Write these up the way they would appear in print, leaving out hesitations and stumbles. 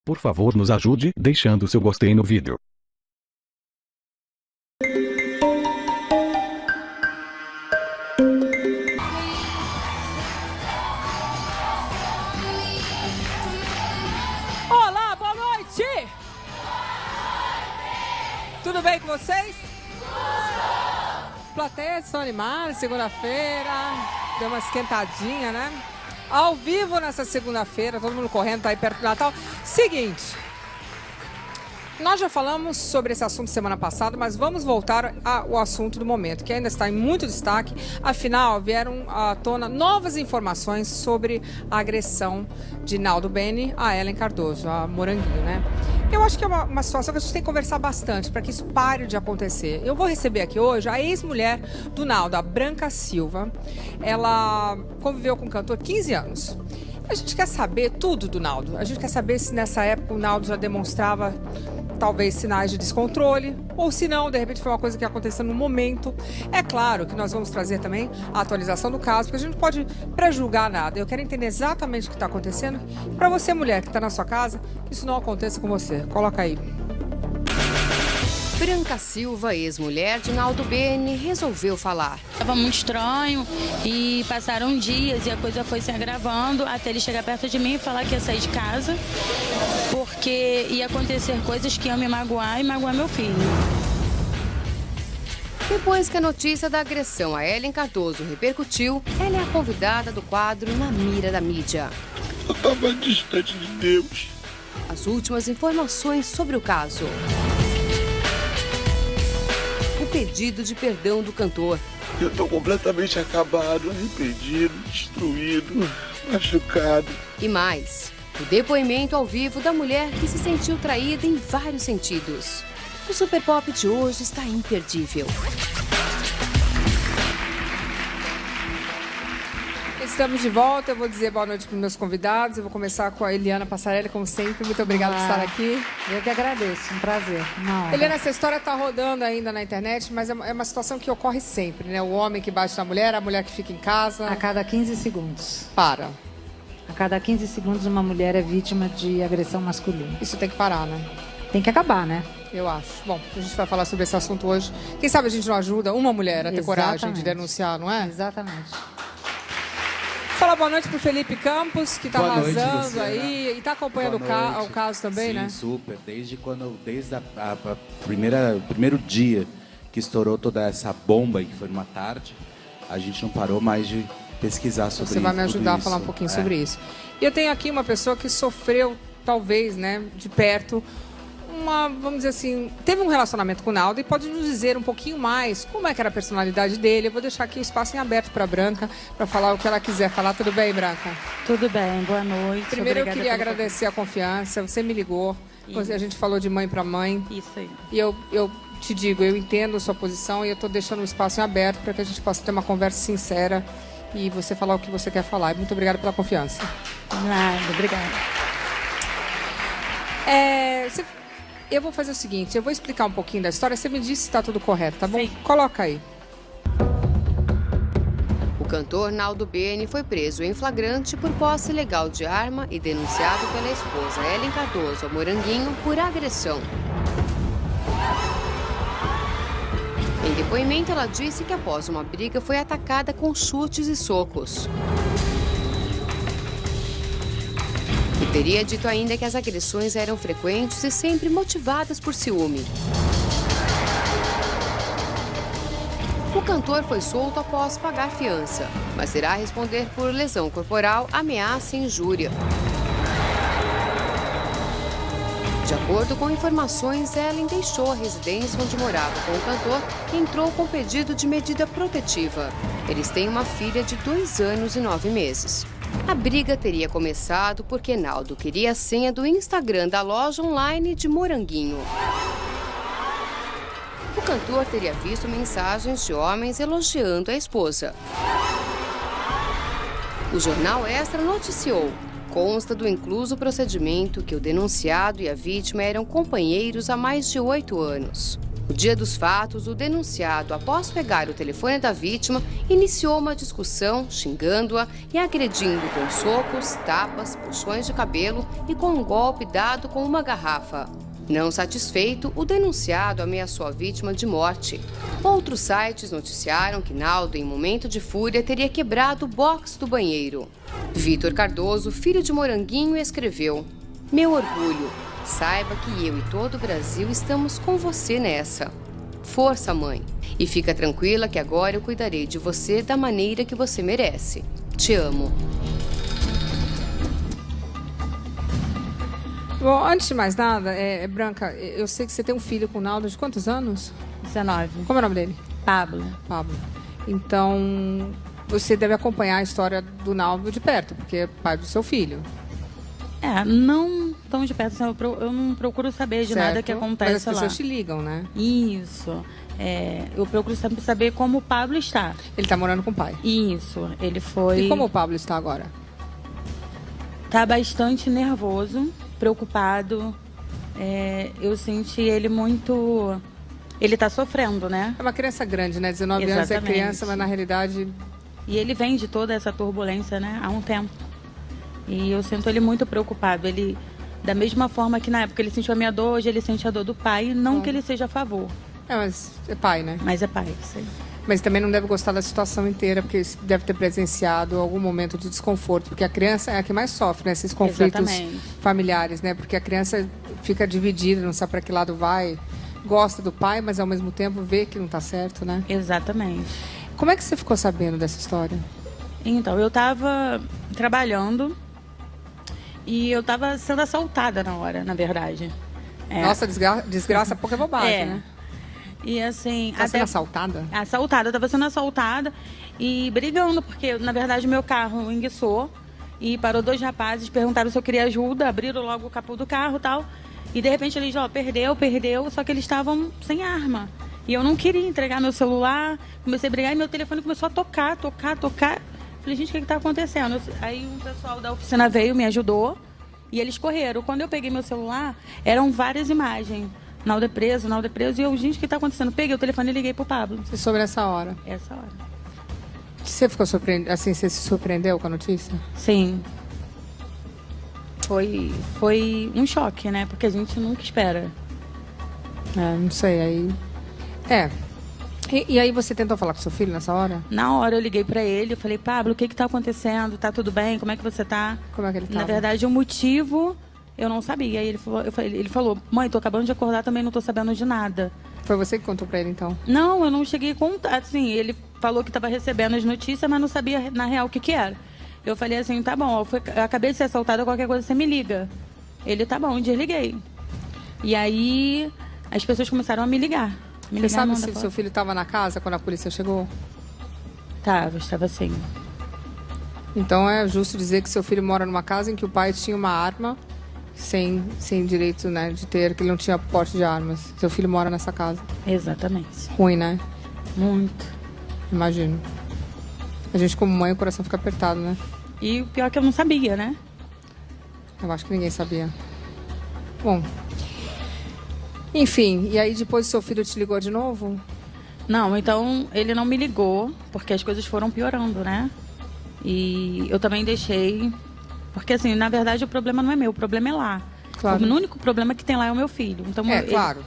Por favor, nos ajude deixando seu gostei no vídeo. Olá, boa noite! Tudo bem com vocês? Plateias estão animadas, segunda-feira, deu uma esquentadinha, né? Ao vivo nessa segunda-feira, todo mundo correndo, tá aí perto do Natal. Seguinte, nós já falamos sobre esse assunto semana passada, mas vamos voltar ao assunto do momento, que ainda está em muito destaque. Afinal, vieram à tona novas informações sobre a agressão de Naldo Bene a Ellen Cardoso, a Moranguinho, né? Eu acho que é uma situação que a gente tem que conversar bastante para que isso pare de acontecer. Eu vou receber aqui hoje a ex-mulher do Naldo, a Branca Silva. Ela conviveu com o cantor 15 anos. A gente quer saber tudo do Naldo. A gente quer saber se nessa época o Naldo já demonstrava talvez sinais de descontrole, ou se não, de repente foi uma coisa que aconteceu no momento. É claro que nós vamos trazer também a atualização do caso, porque a gente não pode prejulgar nada. Eu quero entender exatamente o que está acontecendo. Para você, mulher, que está na sua casa, que isso não aconteça com você. Coloca aí. Branca Silva, ex-mulher de Naldo Bene, resolveu falar. Estava muito estranho e passaram dias e a coisa foi se agravando até ele chegar perto de mim e falar que ia sair de casa porque ia acontecer coisas que iam me magoar e magoar meu filho. Depois que a notícia da agressão a Ellen Cardoso repercutiu, ela é a convidada do quadro Na Mira da Mídia. Eu estava distante de Deus. As últimas informações sobre o caso. O pedido de perdão do cantor. Eu estou completamente acabado, arrependido, destruído, machucado. E mais, o depoimento ao vivo da mulher que se sentiu traída em vários sentidos. O Super Pop de hoje está imperdível. Estamos de volta, eu vou dizer boa noite para os meus convidados. Eu vou começar com a Eliana Passarelli, como sempre. Muito obrigada por estar aqui. Eu que agradeço, um prazer. Eliana, essa história está rodando ainda na internet, mas é uma situação que ocorre sempre, né? O homem que bate na mulher, a mulher que fica em casa. A cada 15 segundos. Para. A cada 15 segundos uma mulher é vítima de agressão masculina. Isso tem que parar, né? Tem que acabar, né? Eu acho. Bom, a gente vai falar sobre esse assunto hoje. Quem sabe a gente não ajuda uma mulher a ter coragem de denunciar, não é? Exatamente. Fala boa noite pro Felipe Campos, que está arrasando Luciana. aí e está acompanhando o caso também, Sim, né? Super. Desde o primeiro dia que estourou toda essa bomba, que foi numa tarde, a gente não parou mais de pesquisar sobre isso. Você vai me ajudar a falar um pouquinho sobre isso. E eu tenho aqui uma pessoa que sofreu, talvez, né, de perto, vamos dizer assim, teve um relacionamento com o Naldo e pode nos dizer um pouquinho mais como é que era a personalidade dele. Eu vou deixar aqui o espaço em aberto para a Branca, para falar o que ela quiser falar. Tudo bem, Branca? Tudo bem, boa noite. Primeiro Obrigada eu queria agradecer a confiança, você me ligou, a gente falou de mãe para mãe. Isso aí. E eu te digo, eu entendo a sua posição e eu estou deixando o espaço em aberto para que a gente possa ter uma conversa sincera e você falar o que você quer falar. Muito obrigada pela confiança. Nada, obrigada. Eu vou fazer o seguinte, eu vou explicar um pouquinho da história, você me diz se está tudo correto, tá bom? Sim. Coloca aí. O cantor Naldo Bene foi preso em flagrante por posse ilegal de arma e denunciado pela esposa Ellen Cardoso, a Moranguinho, por agressão. Em depoimento, ela disse que após uma briga foi atacada com chutes e socos. E teria dito ainda que as agressões eram frequentes e sempre motivadas por ciúme. O cantor foi solto após pagar fiança, mas terá a responder por lesão corporal, ameaça e injúria. De acordo com informações, Ellen deixou a residência onde morava com o cantor e entrou com pedido de medida protetiva. Eles têm uma filha de 2 anos e 9 meses. A briga teria começado porque Naldo queria a senha do Instagram da loja online de Moranguinho. O cantor teria visto mensagens de homens elogiando a esposa. O jornal Extra noticiou: Consta do incluso procedimento que o denunciado e a vítima eram companheiros há mais de 8 anos. No dia dos fatos, o denunciado, após pegar o telefone da vítima, iniciou uma discussão, xingando-a e agredindo com socos, tapas, puxões de cabelo e com um golpe dado com uma garrafa. Não satisfeito, o denunciado ameaçou a vítima de morte. Outros sites noticiaram que Naldo, em momento de fúria, teria quebrado o box do banheiro. Vitor Cardoso, filho de Moranguinho, escreveu: "Meu orgulho, saiba que eu e todo o Brasil estamos com você nessa. Força, mãe. E fica tranquila que agora eu cuidarei de você da maneira que você merece. Te amo." Bom, antes de mais nada, Branca, eu sei que você tem um filho com o Naldo de quantos anos? 19. Como é o nome dele? Pablo. Pablo. Então, você deve acompanhar a história do Naldo de perto, porque é pai do seu filho. Não tão de perto, assim, eu não procuro saber de nada que acontece lá. Mas as pessoas te ligam, né? Isso. Eu procuro saber como o Pablo está. Ele está morando com o pai? Isso. Ele foi... E como o Pablo está agora? Tá bastante nervoso, preocupado. Eu senti ele muito... Ele tá sofrendo, né? É uma criança grande, né? 19 anos é criança, mas na realidade... E ele vem de toda essa turbulência, né? Há um tempo. E eu sinto ele muito preocupado. Ele, da mesma forma que na época ele sentiu a minha dor, hoje ele sente a dor do pai. Não que ele seja a favor. Mas é pai, né? Mas é pai, sim. Mas também não deve gostar da situação inteira, porque deve ter presenciado algum momento de desconforto, porque a criança é a que mais sofre nesses conflitos familiares, né? Porque a criança fica dividida, não sabe para que lado vai, gosta do pai, mas ao mesmo tempo vê que não está certo, né? Exatamente. Como é que você ficou sabendo dessa história? Então, eu estava trabalhando e eu estava sendo assaltada na hora, na verdade. Nossa, desgraça pouca bobagem, né? E assim... Tá sendo assaltada? Assaltada, eu tava sendo assaltada e brigando, porque na verdade meu carro enguiçou e parou 2 rapazes, perguntaram se eu queria ajuda, abriram logo o capô do carro e tal. E de repente eles, perdeu, só que eles estavam sem arma. E eu não queria entregar meu celular, comecei a brigar e meu telefone começou a tocar. Falei, gente, o que tá acontecendo? Aí um pessoal da oficina veio, me ajudou e eles correram. Quando eu peguei meu celular, eram várias imagens. Naldo é preso, e eu, gente, o que tá acontecendo? Peguei o telefone e liguei pro Pablo. Você soube nessa hora? Essa hora. Você ficou surpreendida, assim, você se surpreendeu com a notícia? Sim. Foi um choque, né? Porque a gente nunca espera. Não sei, aí... E aí você tentou falar com seu filho nessa hora? Na hora eu liguei pra ele, eu falei, Pablo, o que tá acontecendo? Tá tudo bem? Como é que você tá? Como é que ele tá? Na verdade, o motivo... Eu não sabia. Aí ele falou, mãe, tô acabando de acordar, também não tô sabendo de nada. Foi você que contou pra ele, então? Não, eu não cheguei a contar. Assim, ele falou que estava recebendo as notícias, mas não sabia, na real, o que era. Eu falei assim, tá bom, eu acabei de ser assaltada, qualquer coisa você me liga. Ele, tá bom, desliguei. E aí, as pessoas começaram a me ligar. Você sabe se seu filho estava na casa quando a polícia chegou? Estava sim. Então é justo dizer que seu filho mora numa casa em que o pai tinha uma arma... Sem direito, né, de ter, que ele não tinha porte de armas. Seu filho mora nessa casa. Exatamente. Ruim, né? Muito. Imagino. A gente, como mãe, o coração fica apertado, né? E o pior é que eu não sabia, né? Eu acho que ninguém sabia. Bom. Enfim, e aí depois seu filho te ligou de novo? Não, então ele não me ligou, porque as coisas foram piorando, né? E eu também deixei... Porque, assim, na verdade, o problema não é meu, o problema é lá. Claro. O único problema que tem lá é o meu filho. Então, claro.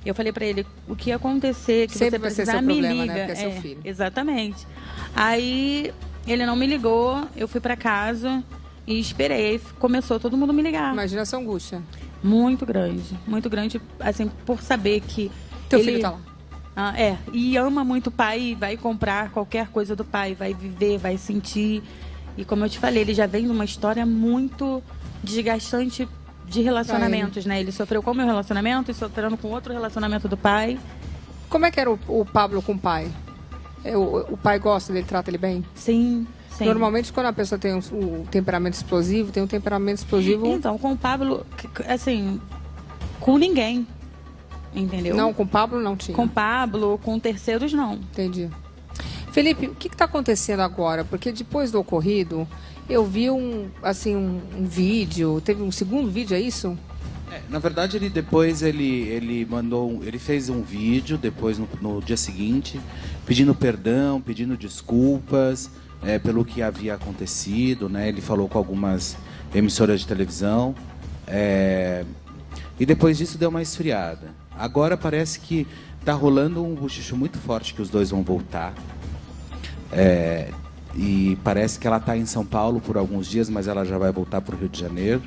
Eu falei pra ele, o que acontecer, que sempre você precisar, me problema, liga. Né? Porque é seu filho. Exatamente. Aí, ele não me ligou, eu fui pra casa e esperei. Começou todo mundo me ligar. Imagina essa angústia. Muito grande, assim, por saber que... Teu filho tá lá. E ama muito o pai, vai comprar qualquer coisa do pai, vai viver, vai sentir... E como eu te falei, ele já vem de uma história muito desgastante de relacionamentos, né? Ele sofreu com o meu relacionamento e sofrendo com outro relacionamento do pai. Como é que era o Pablo com o pai? O pai gosta dele, trata ele bem? Sim. Normalmente, quando a pessoa tem um temperamento explosivo, tem um temperamento explosivo... Então, com o Pablo, assim, com ninguém, entendeu? Não, com o Pablo não tinha. Com o Pablo, com terceiros, não. Entendi. Felipe, o que está acontecendo agora? Porque depois do ocorrido, eu vi um vídeo, teve um segundo vídeo, é isso? Na verdade, ele mandou, ele fez um vídeo depois no dia seguinte, pedindo perdão, pedindo desculpas pelo que havia acontecido, né? Ele falou com algumas emissoras de televisão e depois disso deu uma esfriada. Agora parece que está rolando um bochicho muito forte que os dois vão voltar. E parece que ela está em São Paulo por alguns dias, mas ela já vai voltar para o Rio de Janeiro.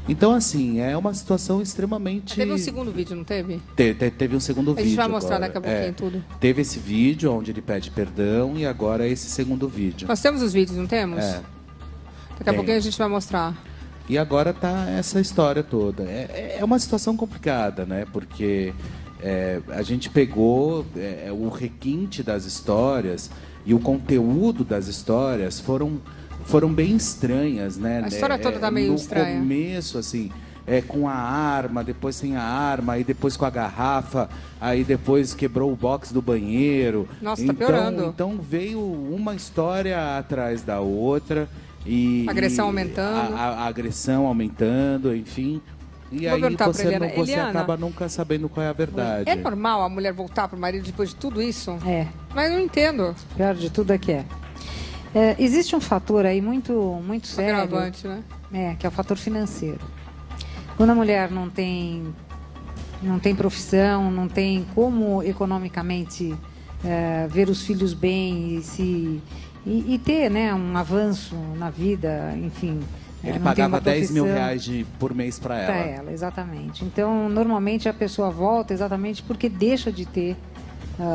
Então, assim, é uma situação extremamente... Teve um segundo vídeo, não teve? Teve um segundo vídeo. A gente vai mostrar agora. daqui a pouquinho tudo. Teve esse vídeo onde ele pede perdão e agora esse segundo vídeo. Nós temos os vídeos, não temos? Daqui a pouquinho a gente vai mostrar. E agora tá essa história toda. É uma situação complicada, né? Porque a gente pegou o requinte das histórias e o conteúdo das histórias foram bem estranhas, né? A história toda tá meio estranha. No começo, assim, com a arma, depois sem a arma, aí depois com a garrafa, aí depois quebrou o box do banheiro. Nossa, tá piorando. Então veio uma história atrás da outra e... Agressão aumentando. A agressão aumentando, enfim... E aí você acaba nunca sabendo qual é a verdade. É normal a mulher voltar pro marido depois de tudo isso? Mas eu não entendo. Pior de tudo é que existe um fator aí muito sério. Agravante, né? Que é o fator financeiro. Quando a mulher não tem profissão, não tem como economicamente ver os filhos bem e ter, né, um avanço na vida, enfim... Ele pagava 10 mil reais por mês para ela. Para ela, exatamente. Então, normalmente a pessoa volta exatamente porque deixa de ter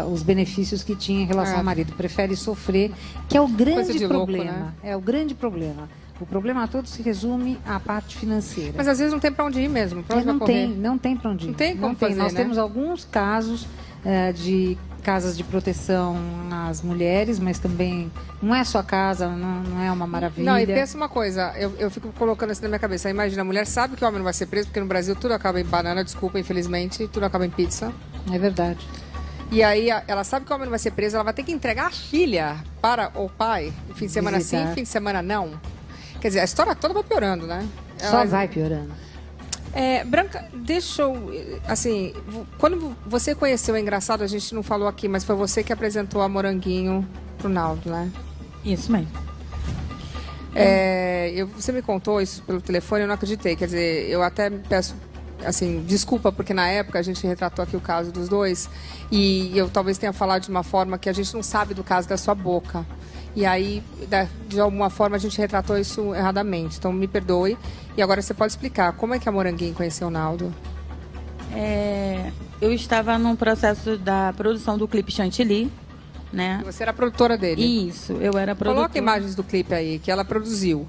os benefícios que tinha em relação ao marido. Prefere sofrer, que é o grande problema. Louco, né? É o grande problema. O problema todo se resume à parte financeira. Mas às vezes não tem para onde ir mesmo. Não tem para onde ir. Não tem como fazer, Nós né? temos alguns casos de casas de proteção às mulheres, mas também não é só casa, não é uma maravilha. Não, e pensa uma coisa, eu fico colocando isso na minha cabeça. Imagina, a mulher sabe que o homem não vai ser preso, porque no Brasil tudo acaba em banana, desculpa, infelizmente, tudo acaba em pizza. É verdade. E aí ela sabe que o homem não vai ser preso, ela vai ter que entregar a filha para o pai, fim de semana sim, fim de semana não. Quer dizer, a história toda vai piorando, né? Só vai piorando. Branca, deixa eu... Assim, quando você conheceu, é engraçado, a gente não falou aqui, mas foi você que apresentou a Moranguinho pro Naldo, né? Isso mesmo. Você me contou isso pelo telefone, eu não acreditei. Quer dizer, eu até peço, assim, desculpa, porque na época a gente retratou aqui o caso dos dois e eu talvez tenha falado de uma forma que a gente não sabe do caso da sua boca. E aí, de alguma forma, a gente retratou isso erradamente. Então, me perdoe. E agora você pode explicar como é que a Moranguinho conheceu o Naldo? Eu estava num processo da produção do clipe Chantilly, né? Você era produtora dele? Isso, eu era produtora. Coloca imagens do clipe aí, que ela produziu.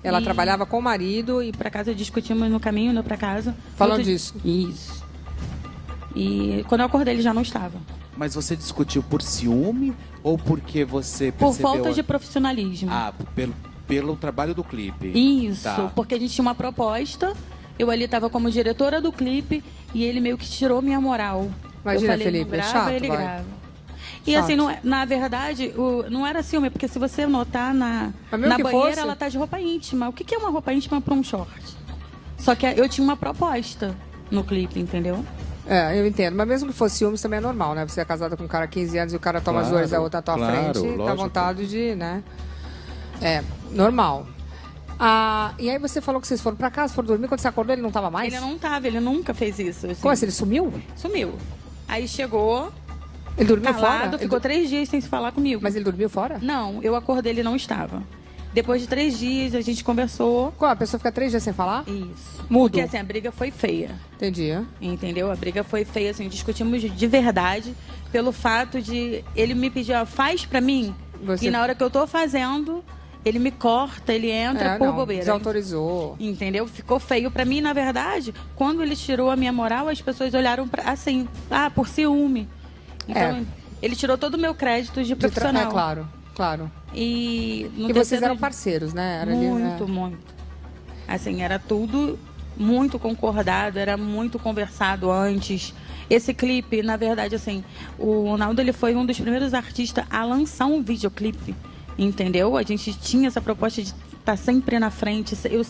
Ela trabalhava com o marido e... Para casa discutimos no caminho, indo para casa. Falando disso? Isso. E quando eu acordei, ele já não estava. Mas você discutiu por ciúme ou porque você percebeu... Por falta de profissionalismo. Pelo trabalho do clipe. Isso, porque a gente tinha uma proposta, eu ali estava como diretora do clipe e ele meio que tirou minha moral. Imagina, eu falei, Felipe, grava, chato, ele vai. grava. E assim, na verdade, não era ciúme, porque se você notar na banheira, ela tá de roupa íntima. O que é uma roupa íntima para um short? Só que eu tinha uma proposta no clipe, entendeu? Eu entendo. Mas mesmo que fosse ciúmes, também é normal, né? Você é casada com um cara há 15 anos e o cara toma as dores da outra à tua frente, lógico. dá vontade de, né? Normal. E aí você falou que vocês foram pra casa, foram dormir. Quando você acordou, ele não tava mais? Ele não tava, ele nunca fez isso. Assim. Como assim? Ele sumiu? Sumiu. Aí chegou... Ele dormiu calado, fora? Ficou 3 dias sem se falar comigo. Mas ele dormiu fora? Não, eu acordei, ele não estava. Depois de 3 dias, a gente conversou. Como? A pessoa fica 3 dias sem falar? Isso. Mudo? Porque assim, a briga foi feia. Entendi. Entendeu? A briga foi feia, assim, discutimos de verdade pelo fato de ele me pedir, faz pra mim. E na hora que eu tô fazendo, ele me corta, ele entra por bobeira. Desautorizou. Entendeu? Ficou feio pra mim, na verdade, quando ele tirou a minha moral, as pessoas olharam assim, por ciúme. Então, ele tirou todo o meu crédito de profissional. Claro. E vocês eram parceiros, né? Era muito, muito. Assim, era tudo muito concordado, era muito conversado antes. Esse clipe, na verdade, assim, o Naldo, ele foi um dos primeiros artistas a lançar um videoclipe, entendeu? A gente tinha essa proposta de estar sempre na frente. Eu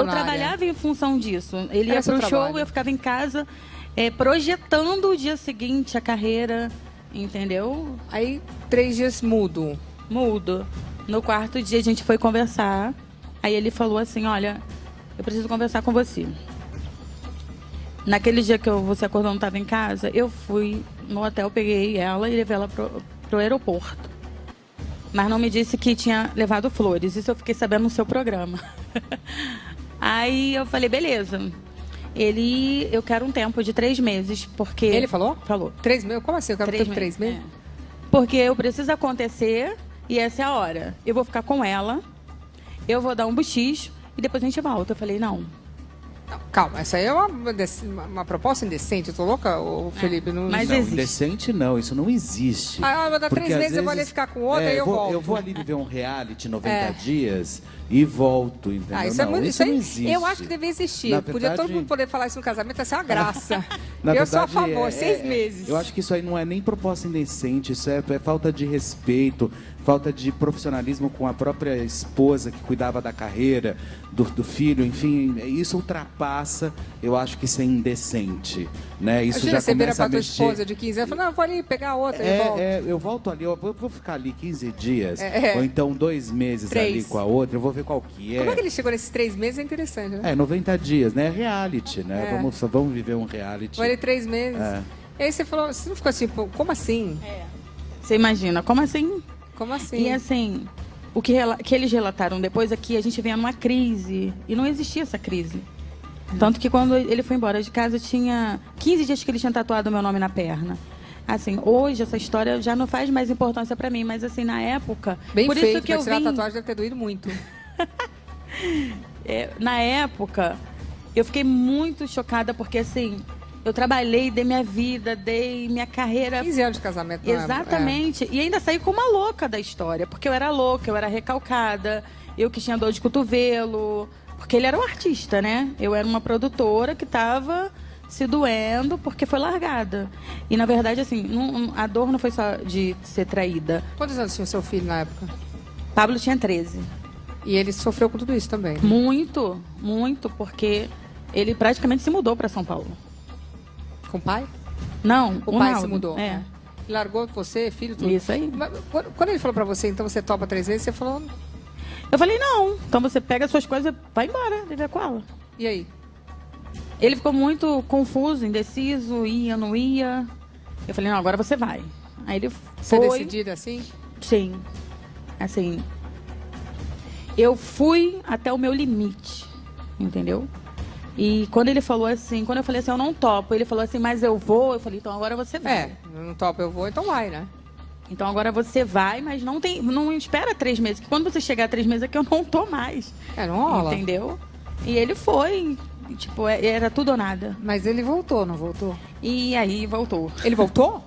trabalhava em função disso. Ele ia pro show, eu ficava em casa projetando o dia seguinte, a carreira, entendeu? Aí, 3 dias mudo. Mudo. No 4º dia a gente foi conversar. Aí ele falou assim, olha, eu preciso conversar com você. Naquele dia que você acordou, não estava em casa, eu fui no hotel, peguei ela e levei ela pro aeroporto. Mas não me disse que tinha levado flores. Isso eu fiquei sabendo no seu programa. Aí eu falei, beleza. Eu quero um tempo de 3 meses, porque... Ele falou? Falou. 3 meses? Como assim? Eu quero 3 meses? Porque eu preciso acontecer e essa é a hora. Eu vou ficar com ela, eu vou dar um bochicho e depois a gente volta. Eu falei, não. Não, calma, essa aí é uma proposta indecente. Eu tô louca, Felipe? Não, mas não, existe. Indecente não, isso não existe. Vou dar 3 meses, eu vou ali ficar com outra e eu volto. Eu vou ali viver um reality 90 dias e volto, entendeu? Isso não, isso não existe. Eu acho que devia existir. Na Podia verdade, todo mundo poder falar isso no casamento, essa é uma graça. Na eu verdade, sou a favor, 6 meses. Eu acho que isso aí não é nem proposta indecente, isso é falta de respeito, falta de profissionalismo com a própria esposa que cuidava da carreira, do filho, enfim, isso ultrapassa, eu acho que isso é indecente, né? Isso Imagina, já você vira começa pra a tua mexer. esposa de 15 anos e fala, não, eu vou ali pegar outra e volto. Eu volto ali, eu vou ficar ali 15 dias, ou então 2 meses 3. ali com a outra, eu vou ver qual que é. Como é que ele chegou nesses 3 meses? É interessante, né? 90 dias, né? Reality, né? Vamos viver um reality. Foi ele 3 meses. E aí você falou, você não ficou assim, pô, como assim? Você imagina, como assim? Como assim? E assim, o que eles relataram depois é que a gente vinha numa crise. E não existia essa crise. Tanto que quando ele foi embora de casa, tinha 15 dias que ele tinha tatuado o meu nome na perna. Assim, hoje essa história já não faz mais importância pra mim, mas assim, na época... Bem por feito, isso que eu tirar vim... a tatuagem deve ter doído muito. Na época, eu fiquei muito chocada, porque assim... Eu trabalhei, dei minha vida, dei minha carreira... 15 anos de casamento. Não Exatamente. E ainda saí como uma louca da história. Porque eu era louca, eu era recalcada. Eu que tinha dor de cotovelo. Porque ele era um artista, né? Eu era uma produtora que estava se doendo porque foi largada. E, na verdade, assim, a dor não foi só de ser traída. Quantos anos tinha o seu filho na época? Pablo tinha 13. E ele sofreu com tudo isso também? Muito, muito. Porque ele praticamente se mudou para São Paulo. Com o pai? Não, o pai Naldo. se mudou. É. Largou você, filho, tudo. Isso aí. Mas, quando ele falou pra você, então você topa 3 vezes, você falou... Eu falei, não. Então você pega as suas coisas e vai embora, viver com ela. E aí? Ele ficou muito confuso, indeciso, ia, não ia. Eu falei, não, agora você vai. Aí ele Você foi. decidida assim? Sim. Assim, eu fui até o meu limite, entendeu? E quando ele falou assim, quando eu falei assim, eu não topo, ele falou assim, mas eu vou. Eu falei, então agora você vai. Não topo, eu vou, então vai, né? Então agora você vai, mas não espera 3 meses, que quando você chegar a 3 meses é que eu não tô mais. Não rola. Entendeu? E ele foi, tipo, era tudo ou nada. Mas ele voltou, não voltou? E aí voltou. Ele voltou?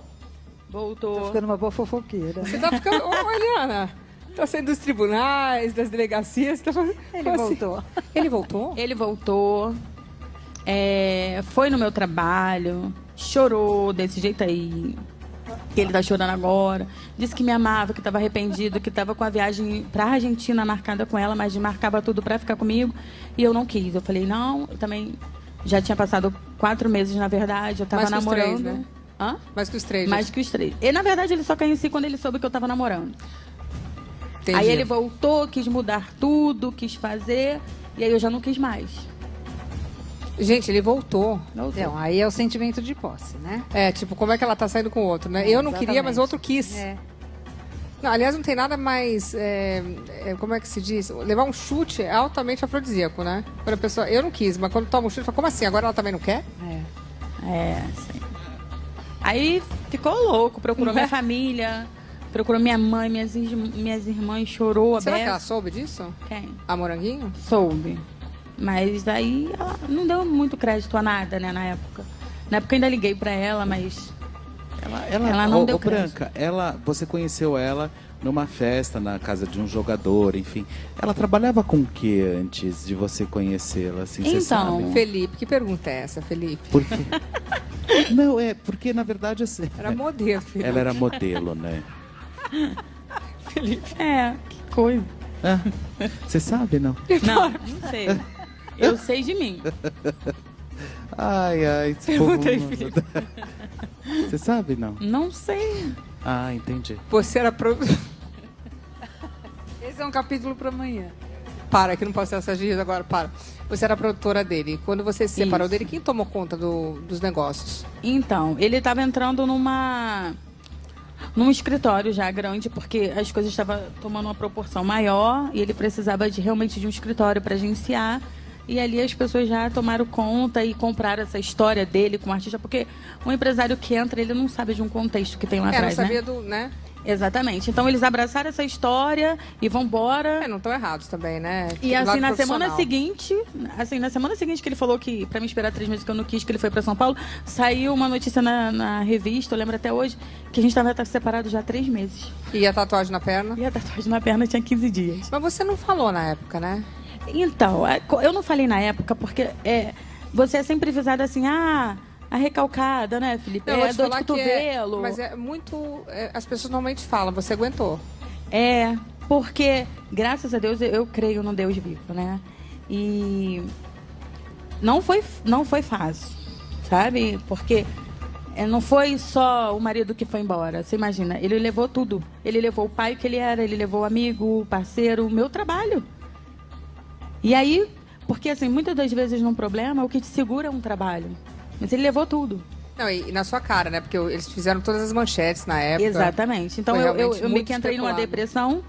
Voltou. Tá ficando uma boa fofoqueira. Você tá ficando... Ô, Eliana, tá saindo dos tribunais, das delegacias, tá fazendo... Ele voltou. Ele voltou? Ele voltou. Foi no meu trabalho, chorou desse jeito aí, que ele tá chorando agora. Disse que me amava, que estava arrependido, que estava com a viagem pra Argentina marcada com ela, mas marcava tudo pra ficar comigo. E eu não quis. Eu falei, não, eu também já tinha passado 4 meses, na verdade, eu tava Mais que os namorando. 3, né? Hã? Mais que os 3. Mais que os 3. E, na verdade, ele só caiu em si quando ele soube que eu tava namorando. Entendi. Aí ele voltou, quis mudar tudo, quis fazer, e aí eu já não quis mais. Gente, ele voltou. Não, aí é o sentimento de posse, né? Tipo, como é que ela tá saindo com o outro, né? Eu não queria, mas o outro quis. Não, aliás, não tem nada mais... como é que se diz? Levar um chute é altamente afrodisíaco, né? Quando a pessoa... Eu não quis, mas quando toma um chute, fala, como assim? Agora ela também não quer? Sim. Aí ficou louco, procurou minha família, procurou minha mãe, minhas irmãs, chorou a Será beça. que ela soube disso? Quem? A Moranguinho? Soube. Mas aí ela não deu muito crédito a nada, né, na época. Na época eu ainda liguei pra ela, mas ela não deu crédito. Branca, você conheceu ela numa festa na casa de um jogador, enfim. Ela trabalhava com o que antes de você conhecê-la? Assim, você Então, sabe? Felipe, que pergunta é essa, Felipe? Por quê? Não, porque na verdade assim, Era modelo, Felipe. ela era modelo, né? Felipe. Que coisa. Ah, você sabe, não? Não sei. Eu sei de mim. Ai, esse Pergunta aí, povo... Felipe. Você sabe, não? Não sei. Ah, entendi. Você era Esse é um capítulo para amanhã. Para, que não posso ter essas dias agora, para. Você era produtora dele. Quando você se separou Isso. dele, quem tomou conta dos negócios? Então, ele estava entrando num escritório já grande, porque as coisas estavam tomando uma proporção maior e ele precisava realmente de um escritório para agenciar. E ali as pessoas já tomaram conta e compraram essa história dele com o artista, porque um empresário que entra, ele não sabe de um contexto que tem lá atrás, não sabia né? né? Exatamente. Então eles abraçaram essa história e vão embora. Não estão errados também, né? E Do assim, lado na semana profissional. seguinte que ele falou que, pra me esperar 3 meses que eu não quis, que ele foi pra São Paulo, saiu uma notícia na revista, eu lembro até hoje, que a gente estava separado já há 3 meses. E a tatuagem na perna? E a tatuagem na perna tinha 15 dias. Mas você não falou na época, né? Então, eu não falei na época, porque você é sempre visada assim, a recalcada, né, Felipe? Não, eu vou te Dor de falar que cotovelo. mas é muito... as pessoas normalmente falam, você aguentou. Porque, graças a Deus, eu creio no Deus vivo, né? E não foi fácil, sabe? Porque não foi só o marido que foi embora. Você imagina, ele levou tudo. Ele levou o pai que ele era, ele levou o amigo, o parceiro, o meu trabalho. E aí, porque assim, muitas das vezes num problema, o que te segura é um trabalho. Mas ele levou tudo. Não, e na sua cara, né? Porque eles fizeram todas as manchetes na época. Exatamente. Então Foi eu realmente meio muito que entrei numa especulado. depressão,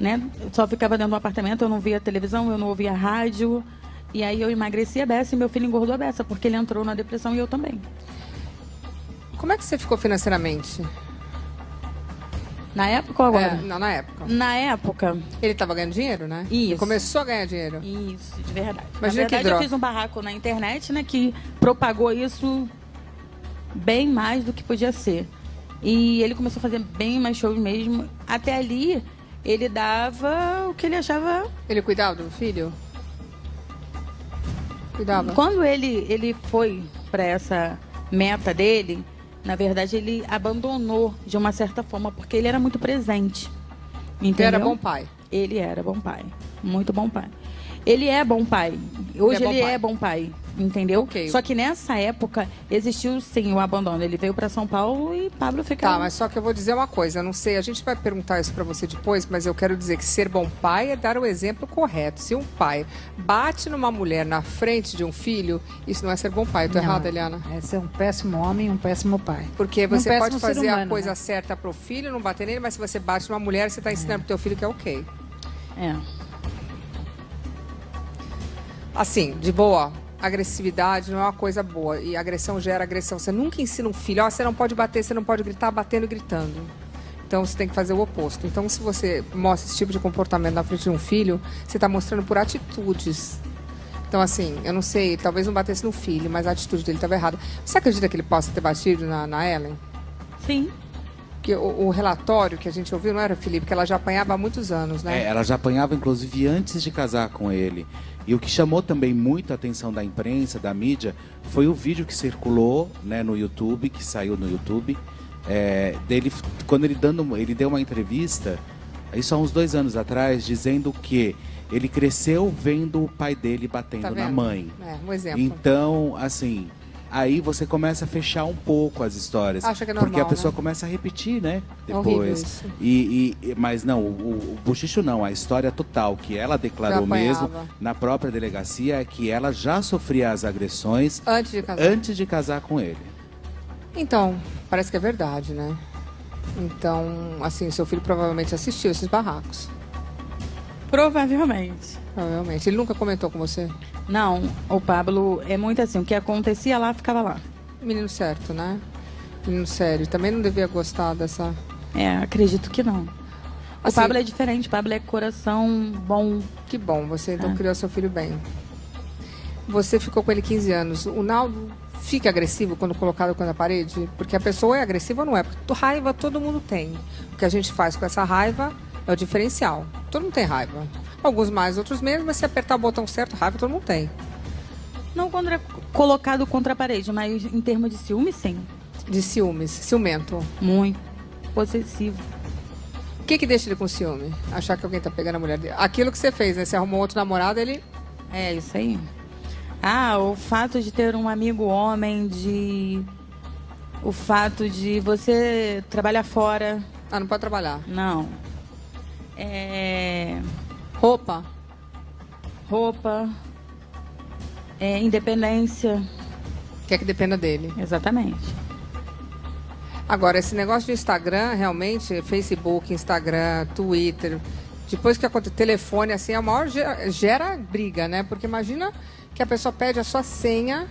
né? Eu só ficava dentro do apartamento, eu não via televisão, eu não ouvia rádio. E aí eu emagreci a beça e meu filho engordou a beça, porque ele entrou na depressão e eu também. Como é que você ficou financeiramente? Na época ou agora? Não, na época. Na época, Ele estava ganhando dinheiro, né? Isso. Ele começou a ganhar dinheiro. isso, de verdade. Imagina Na que verdade, eu droga. fiz um barraco na internet, né, que propagou isso bem mais do que podia ser. E ele começou a fazer bem mais shows mesmo. Até ali, ele dava o que ele achava. Ele cuidava do filho? Cuidava? Quando ele foi para essa meta dele, na verdade, ele abandonou de uma certa forma, porque ele era muito presente. Entendeu? Ele era bom pai. Ele era bom pai. Muito bom pai. Ele é bom pai. Hoje ele é bom pai. Entendeu? Ok. Só que nessa época existiu sim o abandono. Ele veio para São Paulo e Pablo ficava. Tá, mas só que eu vou dizer uma coisa, eu não sei, a gente vai perguntar isso pra você depois, mas eu quero dizer que ser bom pai é dar o exemplo correto. Se um pai bate numa mulher na frente de um filho, isso não é ser bom pai. Eu tô errada, Eliana? É ser um péssimo homem e um péssimo pai. Porque Um você péssimo pode ser fazer a humano, coisa né? certa pro filho, não bater nele, mas se você bate numa mulher, você tá ensinando pro teu filho que é ok. É. Assim, de boa, agressividade não é uma coisa boa. E agressão gera agressão. Você nunca ensina um filho, você não pode bater, você não pode gritar, batendo e gritando. Então você tem que fazer o oposto. Então, se você mostra esse tipo de comportamento na frente de um filho, você está mostrando por atitudes. Então, assim, eu não sei, talvez não batesse no filho, mas a atitude dele estava errada. Você acredita que ele possa ter batido na Ellen? Sim. Porque o relatório que a gente ouviu, não era, Felipe, que ela já apanhava há muitos anos, né? Ela já apanhava, inclusive, antes de casar com ele. E o que chamou também muito a atenção da imprensa, da mídia, foi o vídeo que circulou, né, no YouTube, que saiu no YouTube, dele, quando ele deu uma entrevista, isso há uns 2 anos atrás, dizendo que ele cresceu vendo o pai dele batendo Tá na vendo? mãe. Um exemplo. Então, assim, aí você começa a fechar um pouco as histórias. Acha que é normal, porque a pessoa né? começa a repetir, né? É horrível Depois. isso. Mas não, o bochicho não, a história total que ela declarou Já apanhava. mesmo na própria delegacia é que ela já sofria as agressões Antes de casar. casar com ele. Então, parece que é verdade, né? Então, assim, seu filho provavelmente assistiu esses barracos. Provavelmente. Provavelmente. Ele nunca comentou com você? Não, o Pablo é muito assim, o que acontecia lá, ficava lá. Menino certo, né? Menino sério. Também não devia gostar dessa... Acredito que não. O Assim, Pablo é diferente, o Pablo é coração bom. Que bom, você então criou seu filho bem. Você ficou com ele 15 anos. O Naldo fica agressivo quando colocado contra a parede? Porque a pessoa é agressiva ou não é? Porque raiva todo mundo tem. O que a gente faz com essa raiva é o diferencial. Todo mundo tem raiva. Alguns mais, outros menos, mas se apertar o botão certo, raiva todo mundo tem. Não colocado contra a parede, mas em termos de ciúme, sim. De ciúmes, ciumento. Muito. Possessivo. O que deixa ele com ciúme? Achar que alguém tá pegando a mulher dele. Aquilo que você fez, né? Você arrumou outro namorado, ele... É, isso aí. O fato de ter um amigo homem, o fato de você trabalhar fora. Não pode trabalhar. Não. Roupa. Independência. Quer que dependa dele. Exatamente. Agora, esse negócio de Instagram, realmente, Facebook, Instagram, Twitter, depois que acontece, telefone, assim, a maior gera briga, né? Porque imagina que a pessoa pede a sua senha.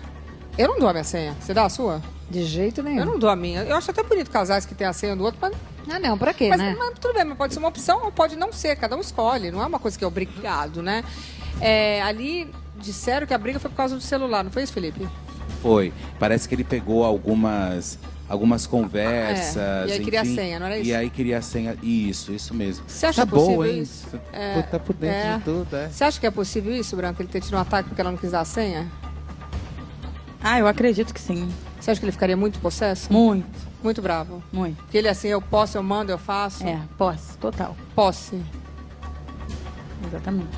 Eu não dou a minha senha. Você dá a sua? De jeito nenhum. Eu não dou a minha. Eu acho até bonito casais que têm a senha do outro, mas... não, pra quê, mas, né? Mas tudo bem, mas pode ser uma opção ou pode não ser. Cada um escolhe. Não é uma coisa que é obrigado, né? Ali, disseram que a briga foi por causa do celular. Não foi isso, Felipe? Foi. Parece que ele pegou algumas conversas. E aí enfim, queria a senha, não era isso? E aí queria a senha. Isso mesmo. Você acha tá possível boa, hein? isso? Tá por dentro de tudo, Você acha que é possível isso, Branco? Ele ter tido um ataque porque ela não quis dar a senha? Eu acredito que sim. Você acha que ele ficaria muito possesso? Muito. Muito bravo? Muito. Porque ele assim, eu posso, eu mando, eu faço? Posse, total. Posse. Exatamente.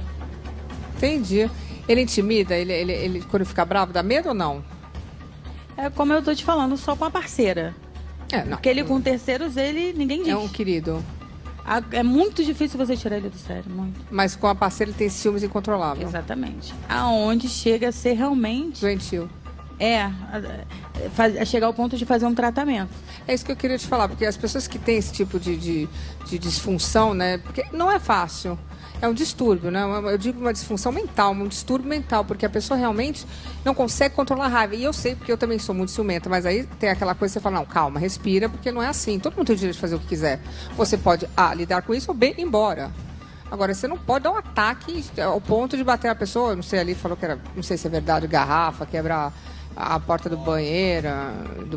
Entendi. Ele intimida? Ele quando fica bravo, dá medo ou não? É como eu tô te falando, só com a parceira. Não. Porque ele com terceiros, ninguém diz. É um querido. É muito difícil você tirar ele do sério, muito. Mas com a parceira ele tem ciúmes incontroláveis. Exatamente. Aonde chega a ser realmente... Doentio. Chegar ao ponto de fazer um tratamento. É isso que eu queria te falar, porque as pessoas que têm esse tipo de disfunção, né? Porque não é fácil. É um distúrbio, né? Eu digo uma disfunção mental, um distúrbio mental, porque a pessoa realmente não consegue controlar a raiva. E eu sei, porque eu também sou muito ciumenta, mas aí tem aquela coisa que você fala, não, calma, respira, porque não é assim. Todo mundo tem o direito de fazer o que quiser. Você pode, lidar com isso ou ir embora. Agora, você não pode dar um ataque ao ponto de bater a pessoa. Eu não sei, ali falou que era, não sei se é verdade, garrafa, quebrar a porta do banheiro,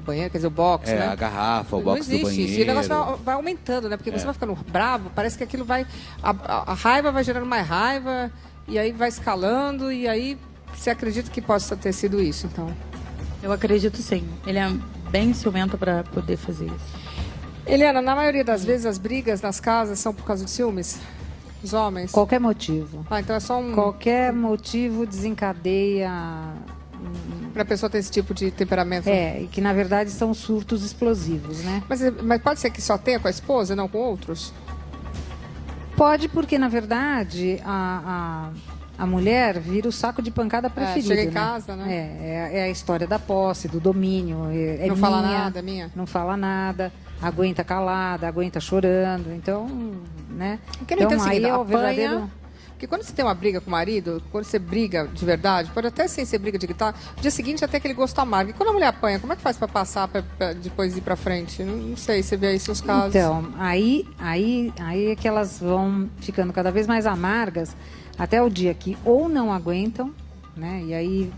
quer dizer, o box, né? A garrafa, o box do banheiro. Não existe isso. E o negócio vai aumentando, né? Porque você vai ficando bravo, parece que aquilo vai... A raiva vai gerando mais raiva, e aí vai escalando, e aí você acredita que possa ter sido isso, então? Eu acredito sim. Ele é bem ciumento para poder fazer isso. Eliana, na maioria das vezes as brigas nas casas são por causa de ciúmes? Os homens? Qualquer motivo. Então é só Qualquer motivo desencadeia... Para a pessoa ter esse tipo de temperamento. E que na verdade são surtos explosivos, né? Mas pode ser que só tenha com a esposa, não com outros? Pode, porque na verdade a mulher vira o saco de pancada preferido. Chega em casa, né? É a história da posse, do domínio. Não fala nada, minha? Não fala nada, aguenta calada, aguenta chorando. Então, né? Então aí é o verdadeiro... Porque quando você tem uma briga com o marido, quando você briga de verdade, pode até sem ser briga de gritar, no dia seguinte até aquele gosto amargo. E quando a mulher apanha, como é que faz para passar, pra depois ir para frente? Não sei, você vê aí seus casos. Então, aí é que elas vão ficando cada vez mais amargas até o dia que ou não aguentam, né? E aí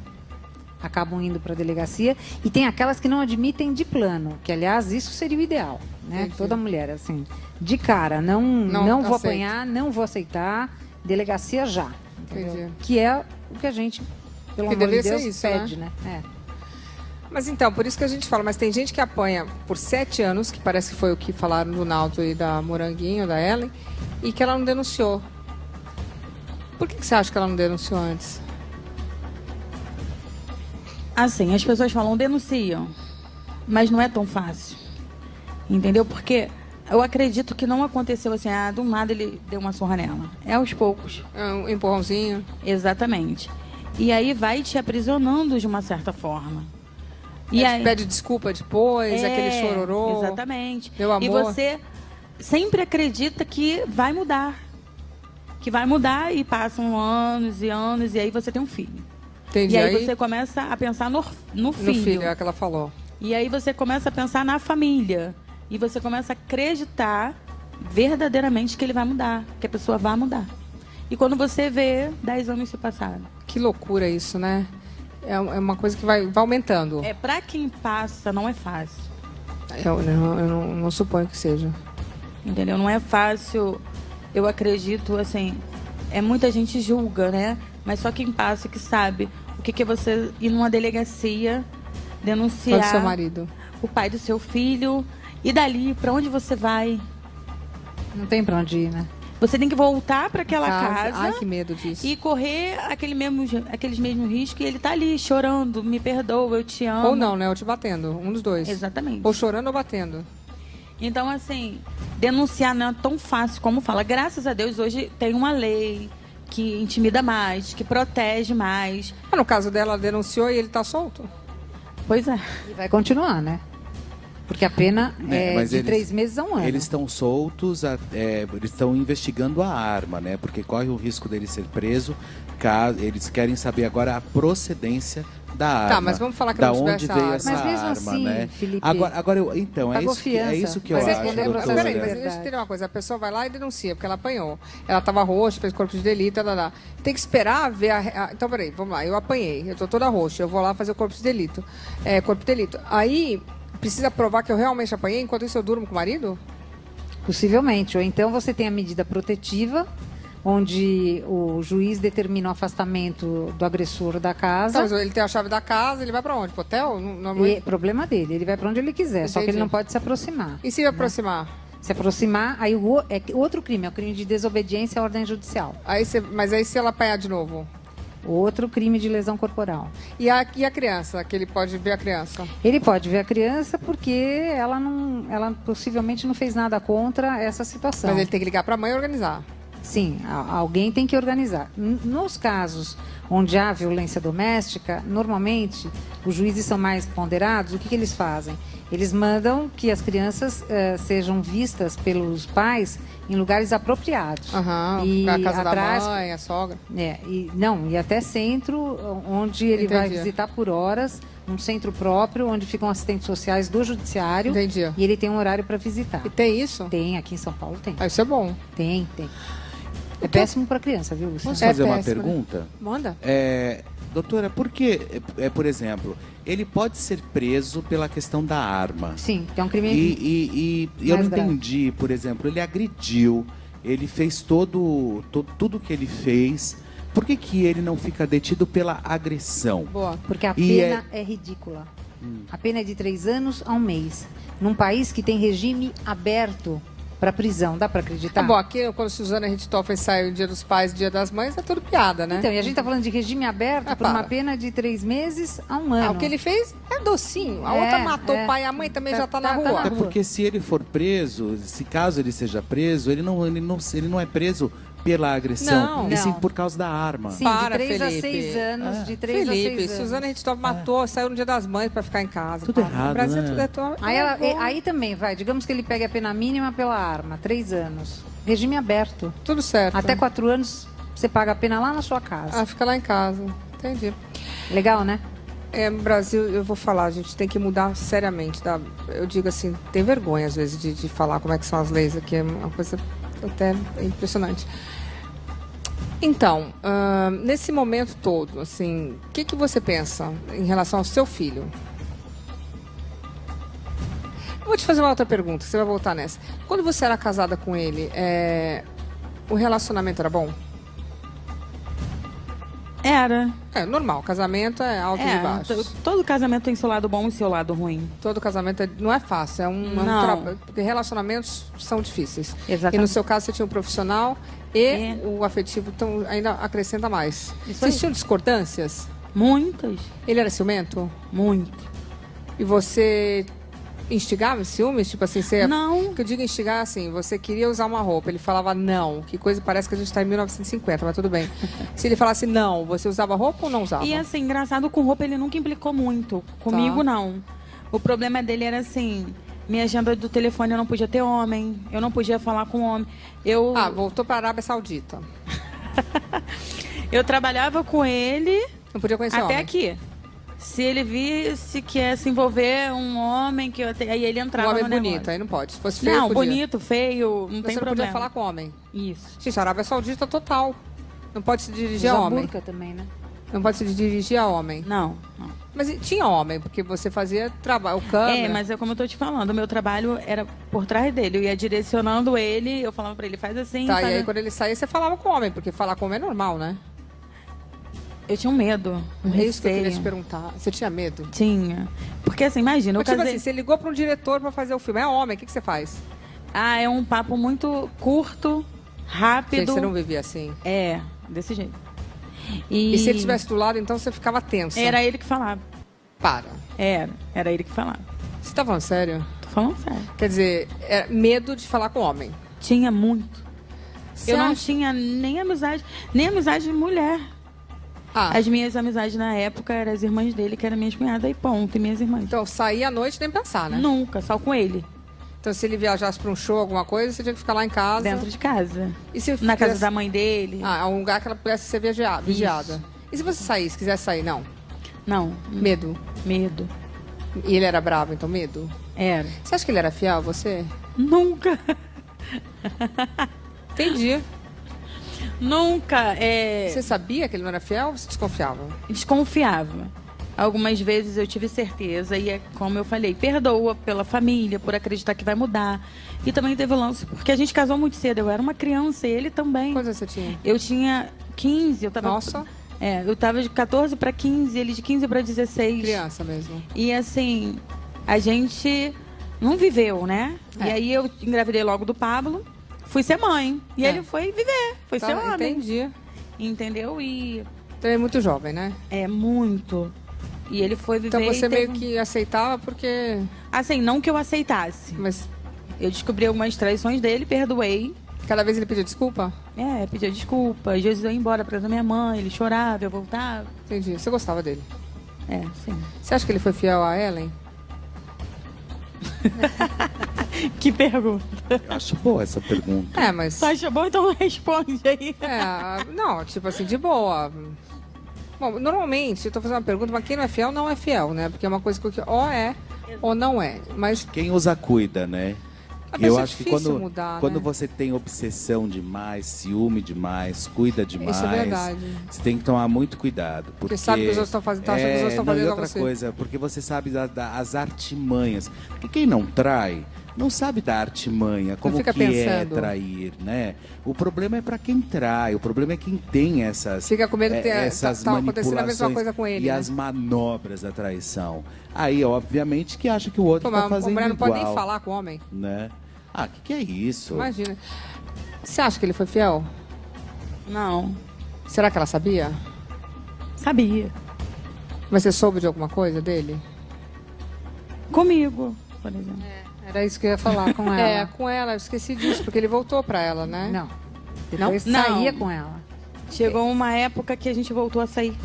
acabam indo para a delegacia. E tem aquelas que não admitem de plano, que aliás isso seria o ideal, né? Entendi. Toda mulher assim, de cara, não vou apanhar, não vou aceitar. Delegacia já, entendeu? Que é o que a gente, pelo amor de Deus, isso, pede, né? Mas então, por isso que a gente fala, mas tem gente que apanha por 7 anos, que parece que foi o que falaram do Naldo e da Moranguinho, da Ellen, e que ela não denunciou. Por que você acha que ela não denunciou antes? Assim, as pessoas falam, denunciam, mas não é tão fácil, entendeu? Porque... eu acredito que não aconteceu assim, do nada ele deu uma surra nela. É aos poucos. É um empurrãozinho. Exatamente. E aí vai te aprisionando de uma certa forma. E aí pede desculpa depois, aquele chororô. Exatamente. Meu amor. E você sempre acredita que vai mudar. Que vai mudar e passam anos e anos e aí você tem um filho. Entendi. E aí você começa a pensar no filho. No filho, é o que ela falou. E aí você começa a pensar na família. E você começa a acreditar verdadeiramente que ele vai mudar, que a pessoa vai mudar. E quando você vê, 10 anos se passaram. Que loucura isso, né? é uma coisa que vai aumentando. Pra quem passa, não é fácil. Eu não suponho que seja. Entendeu? Não é fácil, eu acredito, assim, muita gente julga, né? Mas só quem passa que sabe o que é você ir numa delegacia, denunciar Pode ser o marido. o pai do seu filho, e dali, pra onde você vai? Não tem pra onde ir, né? Você tem que voltar para aquela casa. Ai, que medo disso. E correr aqueles mesmos riscos, e ele tá ali chorando, me perdoa, eu te amo. Ou não, né? Ou te batendo. Um dos dois. Exatamente. Ou chorando ou batendo. Então, assim, denunciar não é tão fácil como fala. Graças a Deus, hoje tem uma lei que intimida mais, que protege mais. No caso dela, ela denunciou e ele tá solto? Pois é. E vai continuar, né? Porque a pena é mas de 3 meses a 1 ano. Eles estão soltos, eles estão investigando a arma, né? Porque corre o risco dele ser preso, caso eles querem saber agora a procedência da arma. Tá, mas vamos falar que da não tivesse onde a veio arma. essa Mas mesmo arma, assim, né? Felipe, Agora então, é isso que eu Mas acho, respondeu Mas doutora. peraí, mas deixa eu entender uma coisa. A pessoa vai lá e denuncia, porque ela apanhou. Ela estava roxa, fez corpo de delito, tem que esperar ver Então, peraí, vamos lá. Eu apanhei, eu tô toda roxa, eu vou lá fazer o corpo de delito. Corpo de delito. Aí, precisa provar que eu realmente apanhei, enquanto isso eu durmo com o marido? Possivelmente. Ou então você tem a medida protetiva, onde o juiz determina o afastamento do agressor da casa. Então, mas ele tem a chave da casa, ele vai pra onde? Pro hotel? E problema dele, ele vai para onde ele quiser, só que ele Entendi. não pode se aproximar. E se aproximar? Se aproximar, aí outro crime, é o crime de desobediência à ordem judicial. Mas aí se ela apanhar de novo? Outro crime de lesão corporal. E a criança? Que ele pode ver a criança? Ele pode ver a criança porque ela possivelmente não fez nada contra essa situação. Mas ele tem que ligar pra mãe e organizar. Sim, alguém tem que organizar. Nos casos onde há violência doméstica, normalmente os juízes são mais ponderados. O que eles fazem? Eles mandam que as crianças sejam vistas pelos pais em lugares apropriados. E a casa da mãe, a sogra. E até centro, onde ele vai Entendi. visitar por horas, um centro próprio, onde ficam assistentes sociais do judiciário. Entendi. E ele tem um horário para visitar. E tem isso? Tem, aqui em São Paulo tem. Isso é bom. Tem. É péssimo para criança, viu, Luciano? Posso fazer uma péssimo, né? pergunta? Manda. Doutora, por que, por exemplo, ele pode ser preso pela questão da arma? Sim, que é um crime E eu não mais grave. entendi, por exemplo, ele agrediu, ele fez tudo que ele fez. Por que ele não fica detido pela agressão? Boa. Porque a E pena é ridícula. A pena é de 3 anos a 1 mês. Num país que tem regime aberto para prisão, dá para acreditar? Bom, aqui quando Suzana Richthofen saiu Dia dos Pais, Dia das Mães, é tudo piada, né? Então, e a gente tá falando de regime aberto por uma pena de 3 meses a 1 ano. O que ele fez é docinho. A outra matou o pai e a mãe também já tá na rua. Até porque se ele for preso, se caso ele seja preso, ele não é preso pela agressão, Não. e sim Não. por causa da arma. Sim, Para, de 3 a Felipe. 6 anos. De 3 a Felipe, 6 anos. Suzana Richthofen matou, saiu no Dia das Mães pra ficar em casa. Tudo Para. errado, No Brasil né? tudo é tão... Aí também, digamos que ele pegue a pena mínima pela arma, 3 anos. Regime aberto. Tudo certo. Até 4 anos, você paga a pena lá na sua casa. Fica lá em casa. Entendi. Legal, né? No Brasil, eu vou falar, a gente tem que mudar seriamente. Tá? Eu digo assim, tem vergonha às vezes de falar como é que são as leis aqui. É uma coisa até impressionante. Então, nesse momento todo, assim, o que você pensa em relação ao seu filho? Eu vou te fazer uma outra pergunta, você vai voltar nessa. Quando você era casada com ele, o relacionamento era bom? Era. Normal, casamento é alto e baixo. Todo casamento tem seu lado bom e seu lado ruim. Todo casamento não é fácil, é um Não. trabalho, porque relacionamentos são difíceis. Exatamente. E no seu caso você tinha um profissional e o afetivo então, ainda acrescenta mais. Isso Vocês aí. tinham discordâncias? Muitas. Ele era ciumento? Muito. E você instigava ciúmes? Tipo assim, você... Não. O que eu digo instigar, assim, você queria usar uma roupa, ele falava não. Que coisa, parece que a gente está em 1950, mas tudo bem. Se ele falasse não, você usava roupa ou não usava? E assim, engraçado, com roupa ele nunca implicou muito. Comigo, Tá. não. O problema dele era assim, minha agenda do telefone eu não podia ter homem, eu não podia falar com homem. Voltou para a Arábia Saudita. Eu trabalhava com ele Não podia conhecer até homem. aqui. Se ele visse que ia se envolver um homem, aí ele entrava Um homem no bonito, negócio. aí não pode. Se fosse feio, Não, podia. bonito, feio, não Você tem não problema. podia falar com homem. Isso. Gente, a Arábia Saudita total. Não pode se dirigir Usa a homem. burca também, né? Não pode se dirigir a homem. Não. Mas tinha homem, porque você fazia trabalho, o câmera. Mas é como eu tô te falando, o meu trabalho era por trás dele. Eu ia direcionando ele, eu falava pra ele, faz assim. Tá, faz... e aí quando ele saía, você falava com o homem, porque falar com o homem é normal, né? Eu tinha um medo. É isso que eu queria te perguntar. Você tinha medo? Tinha. Porque assim, imagina, Mas, tipo assim, você ligou pra um diretor pra fazer o filme. É homem, o que você faz? É um papo muito curto, rápido. Gente, você não vivia assim? É, desse jeito. E se ele estivesse do lado, então você ficava tensa? Era ele que falava. Para. Era ele que falava. Você tá falando sério? Tô falando sério. Quer dizer, era medo de falar com homem? Tinha muito. Eu não tinha nem amizade de mulher. As minhas amizades na época eram as irmãs dele, que eram minhas cunhadas, e ponto, e minhas irmãs. Então, sair à noite nem pensar, né? Nunca, só com ele. Então, se ele viajasse pra um show, alguma coisa, você tinha que ficar lá em casa? Dentro de casa. E se na casa da mãe dele. Um lugar que ela pudesse ser vigiada. Isso. E se você saísse, quisesse sair? Não? Não. Medo? Medo. E ele era bravo, então medo? Era. Você acha que ele era fiel a você? Nunca. Entendi. Nunca. Você sabia que ele não era fiel ou você desconfiava? Desconfiava. Algumas vezes eu tive certeza e é como eu falei, perdoa pela família, por acreditar que vai mudar. E também teve o lance, porque a gente casou muito cedo, eu era uma criança e ele também. Quantos você tinha? Eu tinha 15, eu tava... Nossa! Eu tava de 14 para 15, ele de 15 para 16. Criança mesmo. E assim, a gente não viveu, né? E aí eu engravidei logo do Pablo, fui ser mãe. E ele foi viver, foi ser homem. Entendi. Entendeu? E... Então é muito jovem, né? É, muito. E ele foi viver... Então você meio que aceitava porque... Assim, não que eu aceitasse. Mas eu descobri algumas traições dele, perdoei. Cada vez ele pedia desculpa? Pedia desculpa. Às vezes eu ia embora pra casa da minha mãe, ele chorava, eu voltava. Entendi. Você gostava dele? Sim. Você acha que ele foi fiel a Ellen? Que pergunta. Eu acho boa essa pergunta. Mas... Você acha bom? Então responde aí. Não, tipo assim, de boa. Bom, normalmente, eu tô fazendo uma pergunta, mas quem não é fiel, não é fiel, né? Porque é uma coisa que ou é ou não é. Mas quem usa, cuida, né? Eu acho que quando você tem obsessão demais, ciúme demais, cuida demais, isso é verdade. Você tem que tomar muito cuidado. Porque sabe que os outros estão fazendo, achando que os outros estão fazendo e outra coisa, porque você sabe as artimanhas. Porque quem não trai, não sabe da artimanha, como que é trair, né? O problema é para quem trai, o problema é quem tem essas, fica com medo que essas tá acontecendo a manipulações mesma coisa com ele, e né? as manobras da traição. Aí, obviamente, que acha que o outro está fazendo igual. A mulher não pode nem falar com o homem. Né? Que é isso? Imagina. Você acha que ele foi fiel? Não. Será que ela sabia? Sabia. Mas você soube de alguma coisa dele? Comigo, por exemplo. Era isso que eu ia falar com ela. Com ela. Eu esqueci disso, porque ele voltou pra ela, né? Não. Depois saía com ela. Chegou uma época que a gente voltou a sair.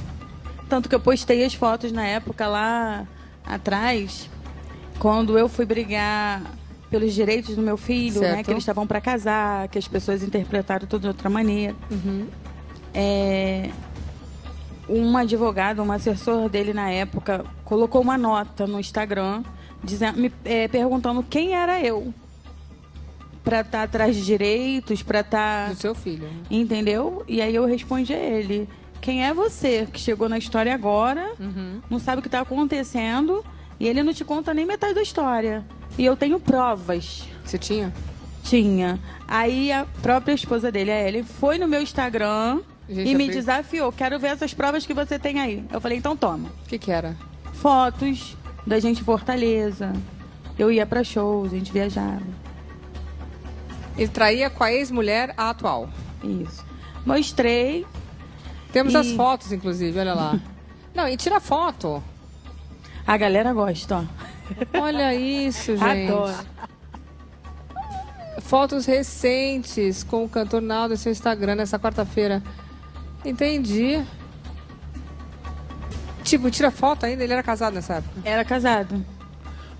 Tanto que eu postei as fotos na época lá atrás, quando eu fui brigar pelos direitos do meu filho, né? Que eles estavam para casar, que as pessoas interpretaram tudo de outra maneira. Um advogado, um assessor dele na época, colocou uma nota no Instagram dizendo, perguntando quem era eu para estar atrás de direitos, para estar... Do seu filho. Entendeu? E aí eu respondi a ele, quem é você que chegou na história agora, não sabe o que está acontecendo e ele não te conta nem metade da história. E eu tenho provas. Você tinha? Tinha. Aí a própria esposa dele, a Ellen, foi no meu Instagram e me desafiou. Quero ver essas provas que você tem aí. Eu falei, então toma. O que era? Fotos da gente em Fortaleza. Eu ia pra shows, a gente viajava. Ele traía com a ex-mulher a atual. Isso. Mostrei. Temos as fotos, inclusive, olha lá. Não, e tira foto. A galera gosta, ó. Olha isso, gente. Adoro. Fotos recentes com o cantor Naldo no seu Instagram nessa quarta-feira. Entendi. Tipo, tira foto ainda? Ele era casado nessa época? Era casado.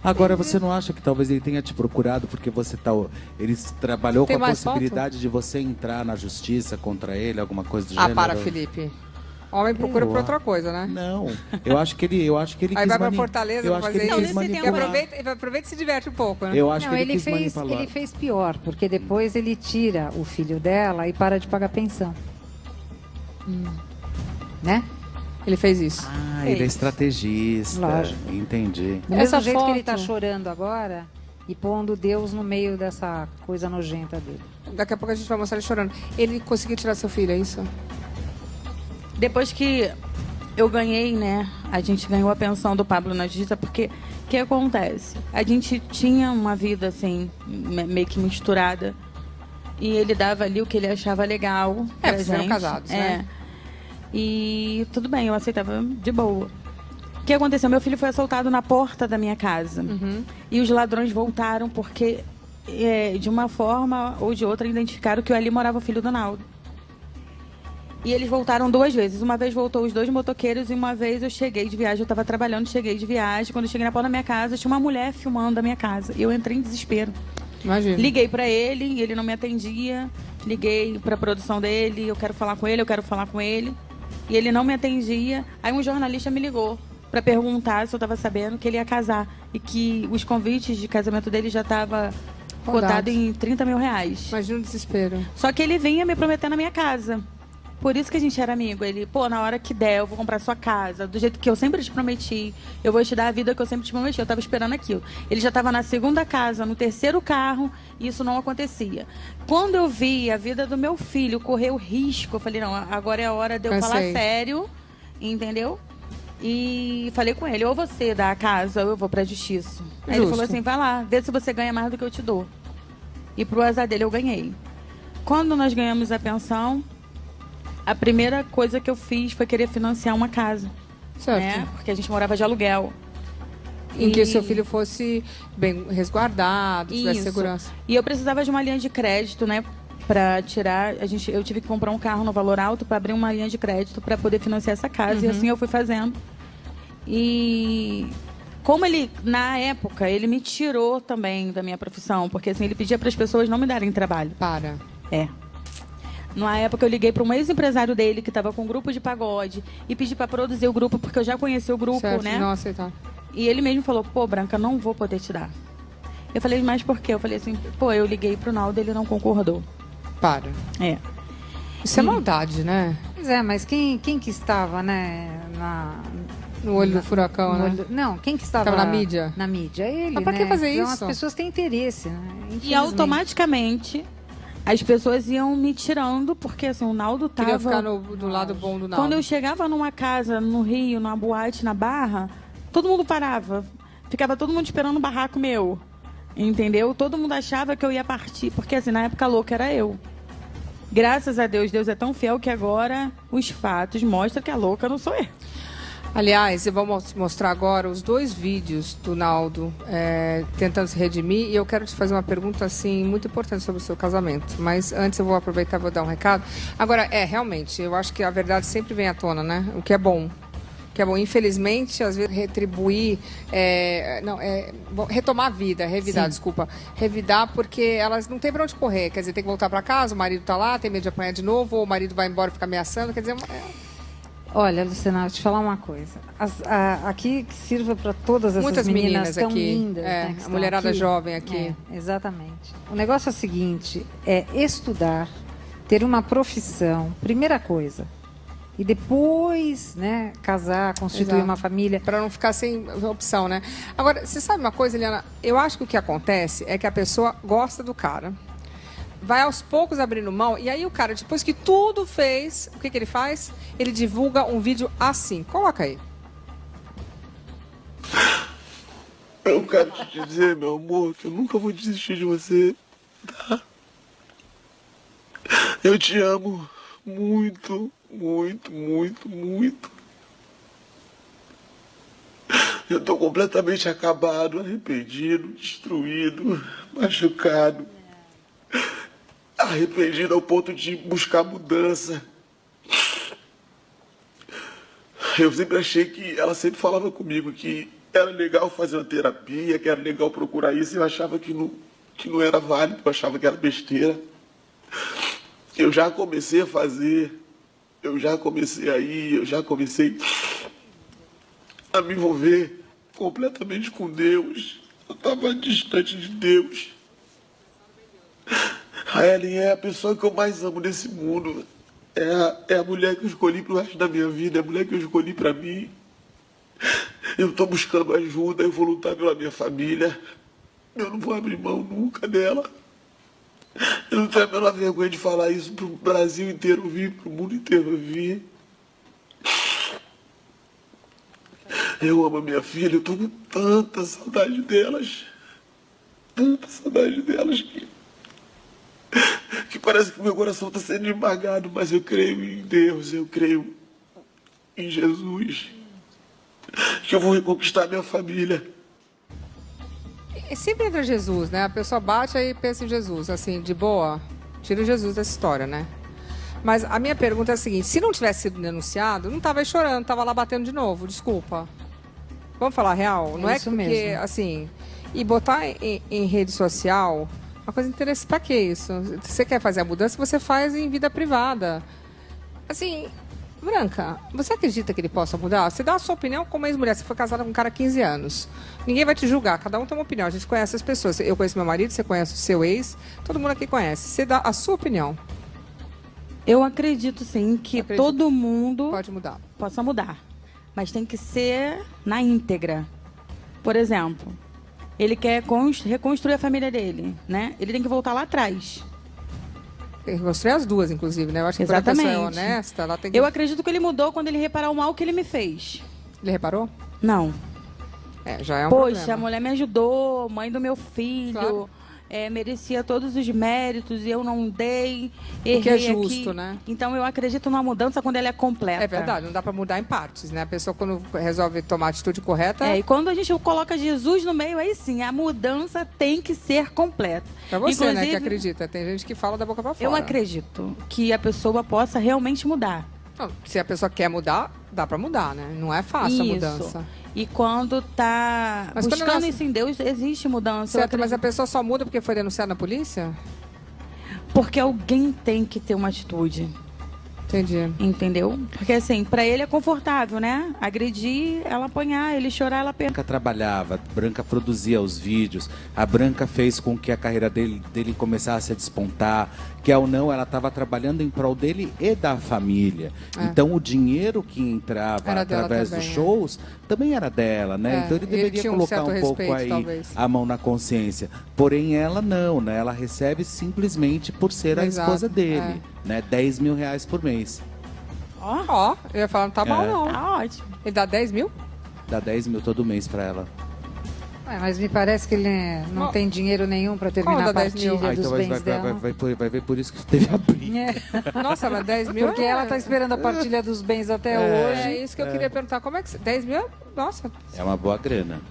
Agora, você não acha que talvez ele tenha te procurado porque você ele trabalhou com a possibilidade de você entrar na justiça contra ele, alguma coisa do gênero? Para, Felipe. Homem procura por outra coisa, né? Não. Eu acho que ele Aí vai pra Fortaleza pra fazer isso. Aproveita e se diverte um pouco, né? Eu acho que ele quis manipular. Ele fez pior, porque depois ele tira o filho dela e para de pagar pensão. Né? Ele fez isso. Ah, ele é estrategista. Lógico. Entendi. Do Essa mesmo jeito que ele foto- tá chorando agora e pondo Deus no meio dessa coisa nojenta dele. Daqui a pouco a gente vai mostrar ele chorando. Ele conseguiu tirar seu filho, é isso? Depois que eu ganhei, né? A gente ganhou a pensão do Pablo na justiça, porque o que acontece? A gente tinha uma vida, assim, meio que misturada. E ele dava ali o que ele achava legal. É, pra vocês eram gente. casados, né? E tudo bem, eu aceitava de boa. O que aconteceu? Meu filho foi assaltado na porta da minha casa. Uhum. E os ladrões voltaram porque, de uma forma ou de outra, identificaram que ali morava o filho do Naldo. E eles voltaram 2 vezes. Uma vez voltou os 2 motoqueiros e uma vez eu cheguei de viagem. Eu estava trabalhando, cheguei de viagem. Quando eu cheguei na porta da minha casa, tinha uma mulher filmando a minha casa. E eu entrei em desespero. Imagina. Liguei para ele, ele não me atendia. Liguei para a produção dele, eu quero falar com ele, eu quero falar com ele. E ele não me atendia. Aí um jornalista me ligou para perguntar se eu estava sabendo que ele ia casar. E que os convites de casamento dele já estavam cotados em R$30 mil. Imagina o desespero. Só que ele vinha me prometer na minha casa. Por isso que a gente era amigo. Ele, pô, na hora que der, eu vou comprar sua casa, do jeito que eu sempre te prometi. Eu vou te dar a vida que eu sempre te prometi. Eu tava esperando aquilo. Ele já tava na 2ª casa, no 3º carro, e isso não acontecia. Quando eu vi a vida do meu filho correr o risco, eu falei, não, agora é a hora de eu falar sério, entendeu? E falei com ele, ou você dá a casa, ou eu vou pra justiça. Aí ele falou assim, vai lá, vê se você ganha mais do que eu te dou. E pro azar dele eu ganhei. Quando nós ganhamos a pensão, a primeira coisa que eu fiz foi querer financiar uma casa. Certo. Né? Porque a gente morava de aluguel. Em que seu filho fosse bem resguardado, tivesse Isso. segurança. E eu precisava de uma linha de crédito, né? Pra tirar... Eu tive que comprar um carro no valor alto para abrir uma linha de crédito para poder financiar essa casa. E assim eu fui fazendo. E... Como ele, na época, ele me tirou também da minha profissão. Porque assim, ele pedia para as pessoas não me darem trabalho. Para. Na época eu liguei para um ex-empresário dele que estava com um grupo de pagode e pedi para produzir o grupo, porque eu já conheci o grupo, Certo, né? não aceitar. E ele mesmo falou, pô, Branca, não vou poder te dar. Eu falei, mas por quê? Eu falei assim, pô, eu liguei pro Naldo, ele não concordou. Para. Isso é maldade, né? Pois é, mas quem que estava, né, no olho do furacão, né? Não, quem que estava na mídia? Na mídia, ele, Mas pra que fazer Então, isso? as pessoas têm interesse, né? E Infelizmente. automaticamente as pessoas iam me tirando, porque assim, o Naldo tava... Queria ficar do lado bom do Naldo. Quando eu chegava numa casa no Rio, numa boate, na Barra, todo mundo parava. Ficava todo mundo esperando um barraco meu. Entendeu? Todo mundo achava que eu ia partir, porque assim, na época louca era eu. Graças a Deus, Deus é tão fiel que agora os fatos mostram que a louca não sou eu. Aliás, eu vou mostrar agora os 2 vídeos do Naldo tentando se redimir. E eu quero te fazer uma pergunta assim muito importante sobre o seu casamento. Mas antes eu vou aproveitar e vou dar um recado. Agora, realmente, eu acho que a verdade sempre vem à tona, né? O que é bom. Que é bom, infelizmente, às vezes retribuir, retomar a vida, revidar, desculpa. Revidar porque elas não têm pra onde correr. Quer dizer, tem que voltar pra casa, o marido tá lá, tem medo de apanhar de novo, ou o marido vai embora e fica ameaçando. Quer dizer, Olha, Luciana, vou te falar uma coisa. Aqui que sirva para todas essas muitas meninas tão aqui. lindas, né, que a estão mulherada aqui. jovem aqui. Exatamente. O negócio é o seguinte, é estudar, ter uma profissão, primeira coisa. E depois, né, casar, constituir uma família. Para não ficar sem opção, né? Agora, você sabe uma coisa, Eliana? Eu acho que o que acontece é que a pessoa gosta do cara, vai aos poucos abrindo mão, e aí o cara, depois que tudo fez, o que ele faz? Ele divulga um vídeo assim. Coloca aí. Eu quero te dizer, meu amor, que eu nunca vou desistir de você, tá? Eu te amo muito, muito, muito, muito. Eu tô completamente acabado, arrependido, destruído, machucado. Arrependido ao ponto de buscar mudança. Eu sempre achei que ela sempre falava comigo que era legal fazer uma terapia, que era legal procurar isso, e eu achava que não era válido, eu achava que era besteira. Eu já comecei a fazer, eu já comecei a ir, eu já comecei a me envolver completamente com Deus. Eu estava distante de Deus. A Ellen é a pessoa que eu mais amo nesse mundo. É a mulher que eu escolhi pro resto da minha vida, é a mulher que eu escolhi pra mim. Eu estou buscando ajuda, eu vou lutar pela minha família. Eu não vou abrir mão nunca dela. Eu não tenho a menor vergonha de falar isso pro Brasil inteiro ouvir, pro mundo inteiro ouvir. Eu amo a minha filha, eu tô com tanta saudade delas. Tanta saudade delas que parece que meu coração está sendo embargado, mas eu creio em Deus, eu creio em Jesus, que eu vou reconquistar minha família. E sempre entra Jesus, né? A pessoa bate aí e pensa em Jesus, assim, de boa, tira o Jesus dessa história, né? Mas a minha pergunta é a seguinte, se não tivesse sido denunciado, não tava aí chorando, tava lá batendo de novo, desculpa. Vamos falar a real? Não é isso porque, mesmo. assim, e botar em rede social, uma coisa interessante, pra que isso? Você quer fazer a mudança, você faz em vida privada. Assim, Branca, você acredita que ele possa mudar? Você dá a sua opinião como ex-mulher, você foi casada com um cara há 15 anos. Ninguém vai te julgar, cada um tem uma opinião, a gente conhece as pessoas. Eu conheço meu marido, você conhece o seu ex, todo mundo aqui conhece. Você dá a sua opinião. Eu acredito, sim, que todo mundo Pode mudar. possa mudar. Mas tem que ser na íntegra. Por exemplo, ele quer reconstruir a família dele, né? Ele tem que voltar lá atrás. Tem que reconstruir as duas, inclusive, né? Eu acho que quando a pessoa é honesta, ela tem que... Eu acredito que ele mudou quando ele reparou o mal que ele me fez. Ele reparou? Não. Já é um Poxa, problema. a mulher me ajudou, mãe do meu filho, Claro. merecia todos os méritos e eu não dei. O que é errei justo, aqui. né? Então eu acredito numa mudança quando ela é completa. É verdade, não dá pra mudar em partes, né? A pessoa, quando resolve tomar a atitude correta... E quando a gente coloca Jesus no meio, aí sim, a mudança tem que ser completa. Pra você, né, que Inclusive, acredita. Tem gente que fala da boca pra fora. eu acredito que a pessoa possa realmente mudar. Não, se a pessoa quer mudar, dá pra mudar, né? Não é fácil a mudança. E quando tá Mas quando buscando nós- isso em Deus, existe mudança. Eu Certo, mas a acredito. pessoa só muda porque foi denunciada na polícia? Porque alguém tem que ter uma atitude. Entendi. Entendeu? Porque assim, pra ele é confortável, né? Agredir, ela apanhar, ele chorar, ela perder. Branca trabalhava, a Branca produzia os vídeos, a Branca fez com que a carreira dele começasse a despontar, quer ou não, ela estava trabalhando em prol dele e da família. É. Então o dinheiro que entrava Era dela através também, dos é. shows também era dela, né? É, Então ele e ele deveria tinha um colocar certo um pouco respeito, aí talvez. a mão na consciência. Porém ela não, né? Ela recebe simplesmente por ser a Exato, esposa dele, né? 10 mil reais por mês. Ó, eu ia falar, não tá mal, É. não. Tá ótimo. Ele dá 10 mil? Dá 10 mil todo mês pra ela. Mas me parece que ele não tem dinheiro nenhum para terminar Como a dá 10 mil? partilha dos bens dela. Vai ver por isso que teve a briga. Nossa, mas 10 mil Porque ela tá esperando a partilha dos bens até hoje. É isso que eu queria perguntar. Como é que... 10 mil? Nossa, É uma boa grana.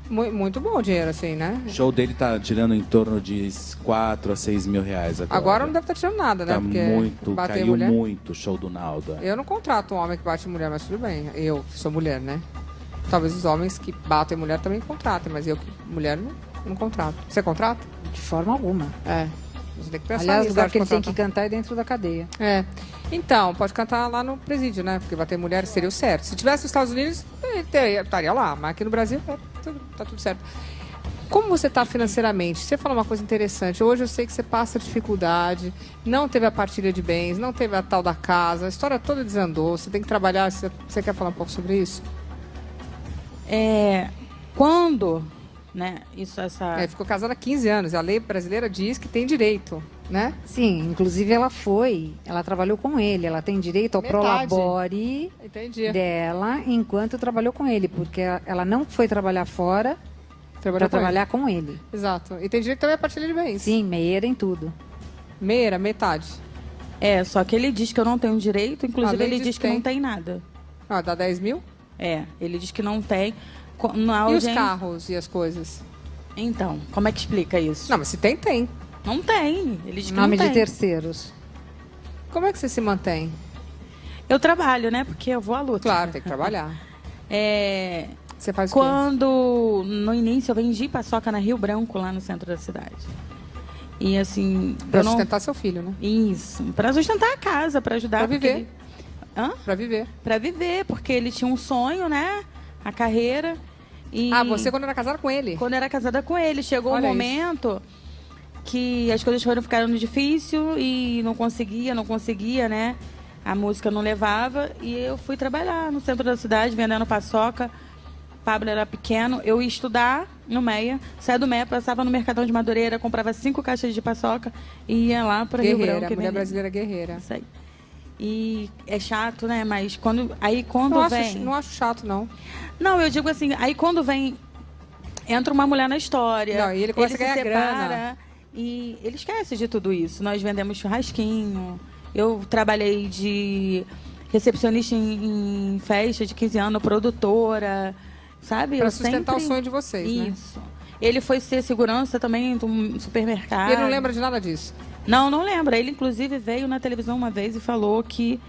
muito bom o dinheiro, assim, né? O show dele tá tirando em torno de 4 a 6 mil reais agora. Agora não deve estar tirando nada, né? Tá Porque muito, bater caiu mulher... muito o show do Naldo. Eu não contrato um homem que bate mulher, mas tudo bem. Eu que sou mulher, né? Talvez os homens que batem mulher também contratem, mas eu que mulher não contrato. Você contrata? De forma alguma. É. Você tem que pensar Aliás, o nisso, lugar na hora que ele de tem que contratar. cantar é dentro da cadeia. É. Então, pode cantar lá no presídio, né? Porque bater mulher seria o certo. Se tivesse nos Estados Unidos, ele estaria lá. Mas aqui no Brasil, tá tudo certo. Como você está financeiramente? Você falou uma coisa interessante. Hoje eu sei que você passa dificuldade, não teve a partilha de bens, não teve a tal da casa, a história toda desandou, você tem que trabalhar. Você quer falar um pouco sobre isso? Quando, né, Ficou casada há 15 anos. A lei brasileira diz que tem direito, né? Sim, inclusive ela trabalhou com ele, ela tem direito ao Metade. prolabore Entendi. dela enquanto trabalhou com ele, porque ela não foi trabalhar fora para trabalhar com ele. Exato. E tem direito também à partilha de bens. Sim, meia em tudo. Meia, metade. só que ele diz que eu não tenho direito, A inclusive lei ele diz diz que que tem. não tem nada. Ah, dá 10 mil? Ele diz que não tem. E os carros e as coisas? Então, como é que explica isso? Não, mas se tem, tem. Não tem. Ele diz que Nome não de tem. terceiros. Como é que você se mantém? Eu trabalho, né? Porque eu vou à luta. Claro, tem que trabalhar. Você faz o quê? Quando, no início, eu vendi paçoca na Rio Branco, lá no centro da cidade. E assim... Pra eu não... sustentar seu filho, né? Isso. Pra sustentar a casa, pra ajudar. Pra porque viver. ele- Hã? Pra viver. Pra viver, porque ele tinha um sonho, né? A carreira. E Ah, você quando era casada com ele? quando era casada com ele, chegou Olha um momento que as coisas foram ficando difícil e não conseguia, né? A música não levava e eu fui trabalhar no centro da cidade, vendendo paçoca. Pablo era pequeno, eu ia estudar no Meia, saía do Meia, passava no Mercadão de Madureira, comprava 5 caixas de paçoca e ia lá para Rio Branco. Guerreira, mulher brasileira guerreira. Isso aí. E é chato, né? Mas quando vem... Não acho chato, não. Não, eu digo assim, aí quando vem... Entra uma mulher na história. Não, e ele começa a ganhar se separa, grana. E ele esquece de tudo isso. Nós vendemos churrasquinho. Eu trabalhei de recepcionista em festa de 15 anos, produtora... Sabe? Para sustentar o sonho de vocês, né? Isso. Ele foi ser segurança também de um supermercado. Ele não lembra de nada disso? Não lembra. Ele, inclusive, veio na televisão uma vez e falou que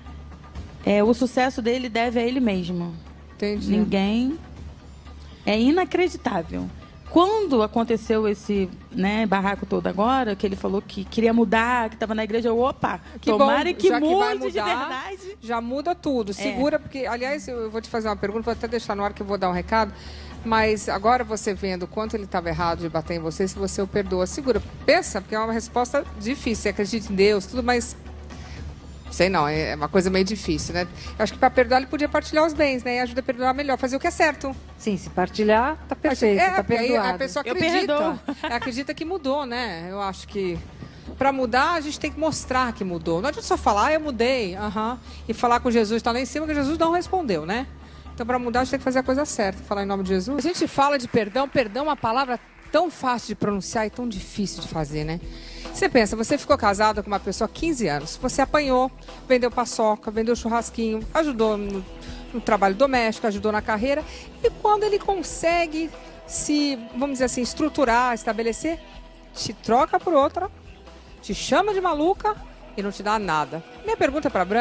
o sucesso dele deve a ele mesmo. Entendi. Ninguém... É inacreditável. Quando aconteceu esse barraco todo agora, que ele falou que queria mudar, que estava na igreja, opa, tomara que mude de verdade. Já muda tudo. Segura, porque, aliás, eu vou te fazer uma pergunta, vou até deixar no ar que eu vou dar um recado, mas agora você vendo o quanto ele estava errado de bater em você, se você o perdoa, segura. Pensa, porque é uma resposta difícil, você acredita em Deus, tudo, mas... Sei não, é uma coisa meio difícil, né? Eu acho que para perdoar ele podia partilhar os bens, né? E ajuda a perdoar melhor, fazer o que é certo. Sim, se partilhar, tá perfeito, tá perdoado. Aí a pessoa acredita. Acredita que mudou, né? Eu acho que para mudar a gente tem que mostrar que mudou. Não adianta só falar, eu mudei, e falar com Jesus está lá em cima, que Jesus não respondeu, né? Então para mudar a gente tem que fazer a coisa certa, falar em nome de Jesus. A gente fala de perdão, perdão é uma palavra tão fácil de pronunciar e tão difícil de fazer, né? Você pensa, você ficou casado com uma pessoa há 15 anos, você apanhou, vendeu paçoca, vendeu churrasquinho, ajudou no trabalho doméstico, ajudou na carreira, e quando ele consegue se, vamos dizer assim, estruturar, estabelecer, te troca por outra, te chama de maluca e não te dá nada. Minha pergunta para a Branca